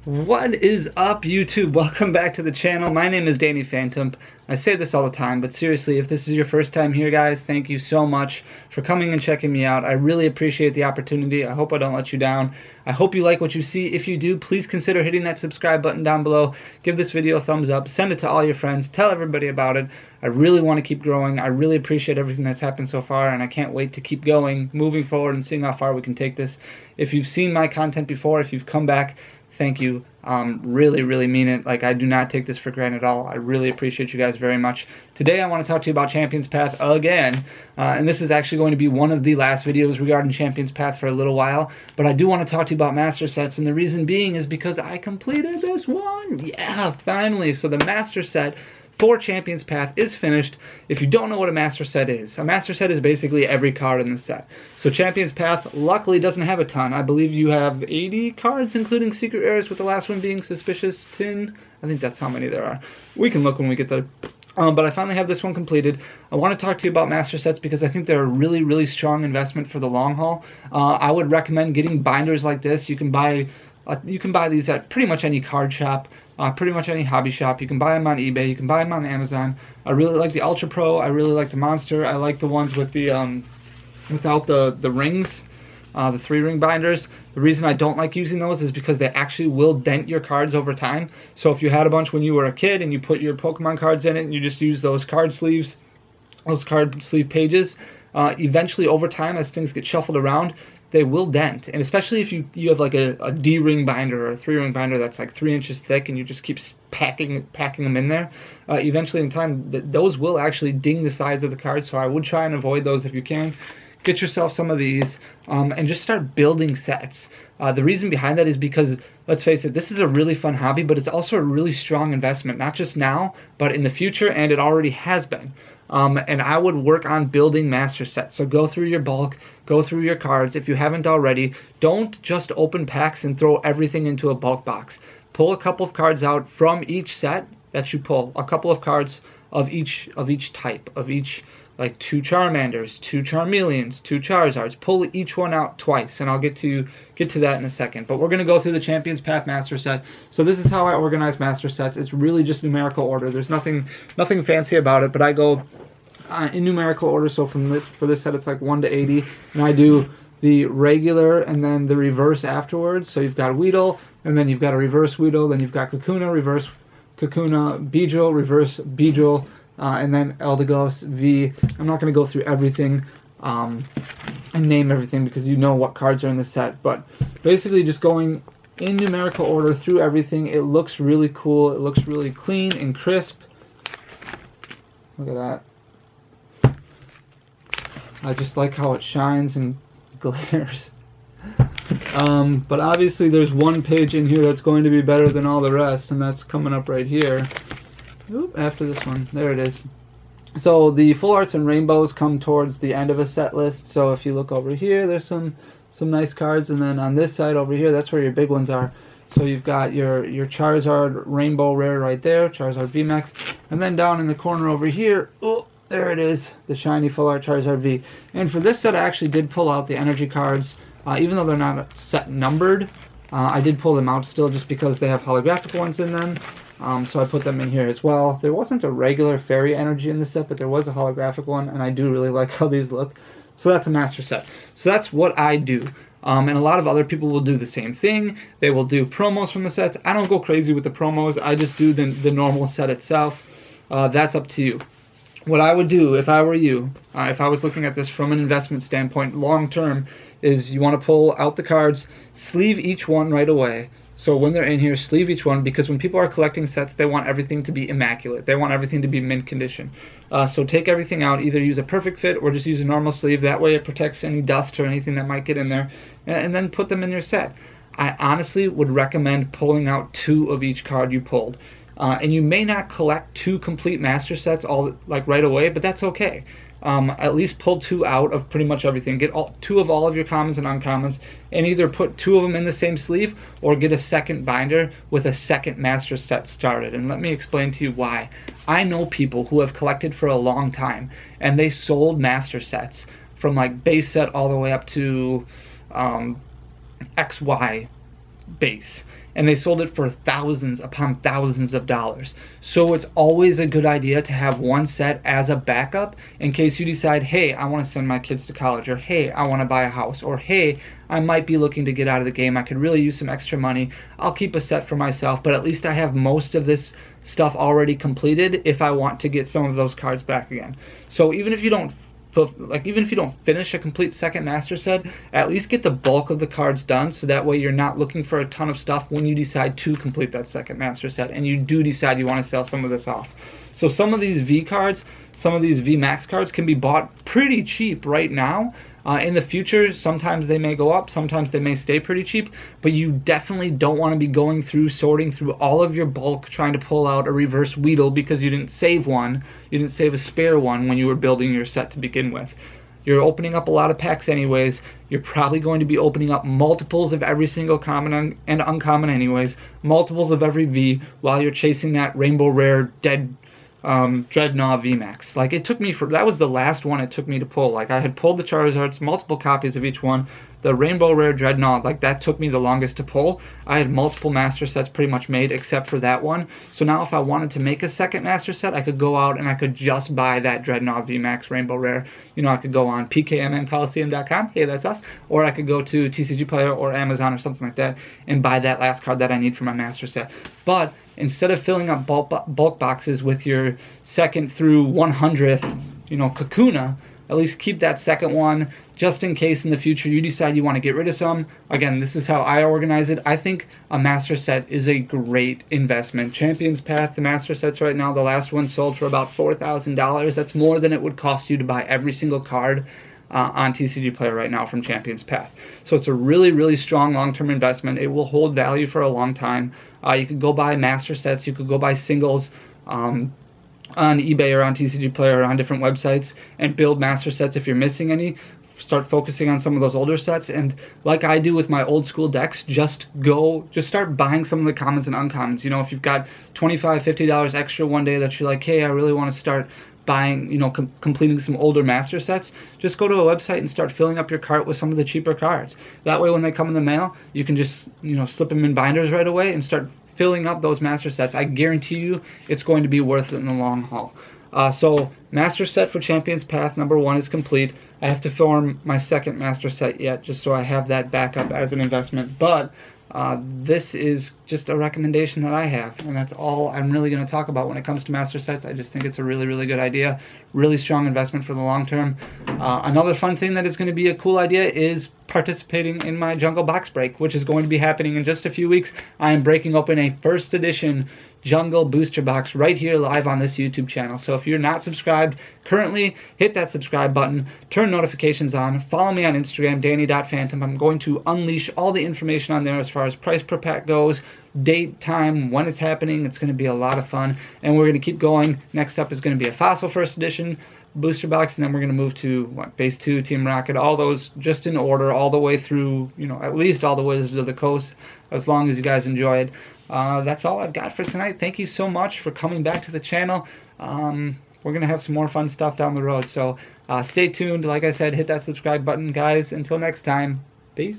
What is up, YouTube? Welcome back to the channel. My name is Danny Phantump. I say this all the time, but seriously, if this is your first time here, guys, thank you so much for coming and checking me out. I really appreciate the opportunity. I hope I don't let you down. I hope you like what you see. If you do, please consider hitting that subscribe button down below. Give this video a thumbs up. Send it to all your friends. Tell everybody about it. I really want to keep growing. I really appreciate everything that's happened so far, and I can't wait to keep going, moving forward, and seeing how far we can take this. If you've seen my content before, if you've come back, thank you. Really mean it. Like, I do not take this for granted at all. I really appreciate you guys very much. Today I want to talk to you about Champions Path again, and this is actually going to be one of the last videos regarding Champions Path for a little while, but I do want to talk to you about master sets, and the reason being is because I completed this one. Yeah, finally. So the master set for Champions Path is finished. If you don't know what a master set is basically every card in the set. So Champions Path luckily doesn't have a ton. I believe you have 80 cards, including secret rares, with the last one being Suspicious Tin. I think that's how many there are. We can look when we get there. But I finally have this one completed. I want to talk to you about master sets because I think they're a really strong investment for the long haul. I would recommend getting binders like this. You can buy these at pretty much any card shop. Pretty much any hobby shop. You can buy them on eBay. You can buy them on Amazon. I really like the Ultra Pro. I really like the Monster. I like the ones with the without the rings, the 3-ring binders. The reason I don't like using those is because they actually will dent your cards over time. So if you had a bunch when you were a kid and you put your Pokemon cards in it and you just use those card sleeves, those card sleeve pages, eventually over time as things get shuffled around, they will dent. And especially if you have like a D-ring binder or a 3-ring binder that's like 3 inches thick and you just keep packing them in there, eventually in time those will actually ding the sides of the card. So I would try and avoid those if you can. Get yourself some of these and just start building sets. The reason behind that is because, let's face it, this is a really fun hobby, but it's also a really strong investment, not just now, but in the future, and it already has been. And I would work on building master sets. So go through your bulk, go through your cards. If you haven't already, don't just open packs and throw everything into a bulk box. Pull a couple of cards out from each set that you pull. A couple of cards of each type, of each, like 2 Charmanders, 2 Charmeleons, 2 Charizards. Pull each one out twice, and I'll get to that in a second. But we're going to go through the Champions Path master set. So this is how I organize master sets. It's really just numerical order. There's nothing fancy about it, but I go in numerical order. So for this set, it's like 1 to 80, and I do the regular and then the reverse afterwards. So you've got Weedle, and then you've got a reverse Weedle, then you've got Kakuna, reverse Kakuna, Beedrill, reverse Beedrill, and then Eldegoss, V. I'm not going to go through everything and name everything because you know what cards are in the set, but basically just going in numerical order through everything. It looks really cool. It looks really clean and crisp. Look at that. I just like how it shines and glares. But obviously there's one page in here that's going to be better than all the rest, and that's coming up right here. Oop, after this one. There it is. So the full arts and rainbows come towards the end of a set list. So if you look over here, there's some nice cards, and then on this side over here, that's where your big ones are. So you've got your Charizard Rainbow Rare right there, Charizard VMAX, and then down in the corner over here, oh, there it is, the shiny full art Charizard V. And for this set, I actually did pull out the energy cards, even though they're not set numbered. I did pull them out still just because they have holographic ones in them. So I put them in here as well. There wasn't a regular fairy energy in the set, but there was a holographic one, and I do really like how these look. So that's a master set. So that's what I do. And a lot of other people will do the same thing. They will do promos from the sets. I don't go crazy with the promos. I just do the normal set itself. That's up to you. What I would do if I were you, if I was looking at this from an investment standpoint long term, is you want to pull out the cards, sleeve each one right away. So when they're in here, sleeve each one, because when people are collecting sets, they want everything to be immaculate. They want everything to be mint condition. So take everything out, either use a perfect fit or just use a normal sleeve. That way it protects any dust or anything that might get in there, and then put them in your set. I honestly would recommend pulling out 2 of each card you pulled. And you may not collect 2 complete master sets right away, but that's okay. At least pull 2 out of pretty much everything. Get 2 of all of your commons and uncommons, and either put 2 of them in the same sleeve or get a second binder with a second master set started. And let me explain to you why. I know people who have collected for a long time, and they sold master sets from like base set all the way up to XY base, and they sold it for thousands upon thousands of dollars. So it's always a good idea to have one set as a backup in case you decide, hey, I want to send my kids to college, or hey, I want to buy a house, or hey, I might be looking to get out of the game, I could really use some extra money. I'll keep a set for myself, but at least I have most of this stuff already completed if I want to get some of those cards back again. So even if you don't finish a complete second master set, at least get the bulk of the cards done, so that way you're not looking for a ton of stuff when you decide to complete that second master set and you do decide you want to sell some of this off. So some of these V cards, some of these V Max cards can be bought pretty cheap right now. In the future, sometimes they may go up, sometimes they may stay pretty cheap, but you definitely don't want to be going through, sorting through all of your bulk, trying to pull out a reverse Weedle because you didn't save one, you didn't save a spare one when you were building your set to begin with. You're opening up a lot of packs anyways, you're probably going to be opening up multiples of every single common and uncommon anyways, multiples of every V while you're chasing that rainbow rare Dreadnought VMAX. Like, it took me that was the last one it took me to pull. Like, I had pulled the Charizards, multiple copies of each one. The Rainbow Rare Dreadnought, like, that took me the longest to pull. I had multiple master sets pretty much made except for that one. So now if I wanted to make a second master set, I could go out and I could just buy that Dreadnought VMAX Rainbow Rare. You know, I could go on pkmncoliseum.com, hey, that's us, or I could go to TCG Player or Amazon or something like that and buy that last card that I need for my master set. But instead of filling up bulk boxes with your second through 100th, you know, Kakuna, at least keep that second one just in case in the future you decide you want to get rid of some. Again, this is how I organize it. I think a master set is a great investment. Champion's Path, the master sets right now, the last one sold for about $4,000. That's more than it would cost you to buy every single card on TCG Player right now from Champion's Path. So it's a really, really strong long-term investment. It will hold value for a long time. You could go buy master sets, you could go buy singles on eBay or on TCG Player or on different websites and build master sets if you're missing any. Start focusing on some of those older sets, and like I do with my old school decks, just start buying some of the commons and uncommons. You know, if you've got $25, $50 extra one day that you're like, hey, I really want to start buying, you know, completing some older master sets, just go to a website and start filling up your cart with some of the cheaper cards. That way when they come in the mail, you can just, you know, slip them in binders right away and start filling up those master sets. I guarantee you it's going to be worth it in the long haul. So master set for Champion's Path number 1 is complete. I have to form my second master set yet, just so I have that backup as an investment. But this is just a recommendation that I have, and that's all I'm really going to talk about when it comes to master sets. I just think it's a really, really good idea, really strong investment for the long term. Another fun thing that is going to be a cool idea is participating in my Jungle Box Break, which is going to be happening in just a few weeks. I am breaking open a first edition Jungle Booster Box right here live on this YouTube channel. So if you're not subscribed currently, hit that subscribe button, turn notifications on, follow me on Instagram, danny.phantump. I'm going to unleash all the information on there as far as price per pack goes, date, time, when it's happening. It's going to be a lot of fun, and we're going to keep going. Next up is going to be a Fossil First Edition booster box, and then we're going to move to Base 2, Team Rocket, all those just in order, all the way through, you know, at least all the way to the coast, as long as you guys enjoy it. That's all I've got for tonight. Thank you so much for coming back to the channel. We're going to have some more fun stuff down the road, so stay tuned. Like I said, hit that subscribe button, guys. Until next time, peace.